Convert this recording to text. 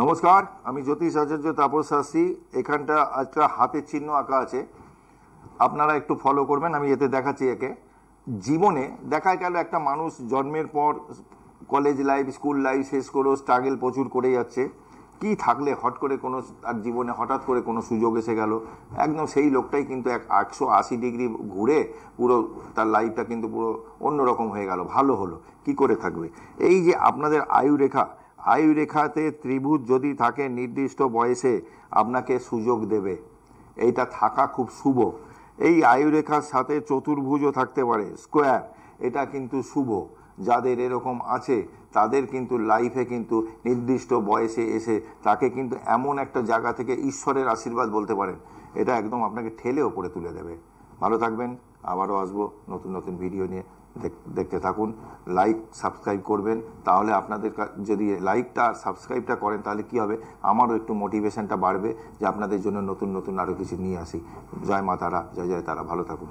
নমস্কার, আমি জ্যোতিষ আচার্য তাপস শাস্ত্রী। এখানটা একটা হাতের চিহ্ন আঁকা আছে, আপনারা একটু ফলো করবেন। আমি এতে দেখাচ্ছি একে। জীবনে দেখা গেল একটা মানুষ জন্মের পর কলেজ লাইফ, স্কুল লাইফ শেষ করেও স্ট্রাগল প্রচুর করে যাচ্ছে। কি থাকলে হট করে কোনো তার জীবনে হঠাৎ করে কোনো সুযোগ এসে গেল, একদম সেই লোকটাই কিন্তু 180 ডিগ্রি ঘুরে পুরো তার লাইফটা কিন্তু পুরো অন্যরকম হয়ে গেল, ভালো হলো। কি করে থাকবে? এই যে আপনাদের আয়ু রেখাতে ত্রিভুজ যদি থাকে নির্দিষ্ট বয়সে আপনাকে সুযোগ দেবে, এইটা থাকা খুব শুভ। এই আয়ু রেখার সাথে চতুর্ভুজও থাকতে পারে, স্কোয়ার, এটা কিন্তু শুভ। যাদের এরকম আছে তাদের কিন্তু লাইফে কিন্তু নির্দিষ্ট বয়সে এসে তাকে কিন্তু এমন একটা জায়গা থেকে ঈশ্বরের আশীর্বাদ বলতে পারেন, এটা একদম আপনাকে ঠেলে ওপরে তুলে দেবে। ভালো থাকবেন, আবারও আসবো নতুন নতুন ভিডিও নিয়ে। দেখতে থাকুন, লাইক সাবস্ক্রাইব করবেন। তাহলে আপনাদের যদি লাইকটা আর সাবস্ক্রাইবটা করেন তাহলে কি হবে, আমারও একটু মোটিভেশনটা বাড়বে যে আপনাদের জন্য নতুন নতুন আরও কিছু নিয়ে আসি। জয় মা তারা, জয় জয় তারা। ভালো থাকুন।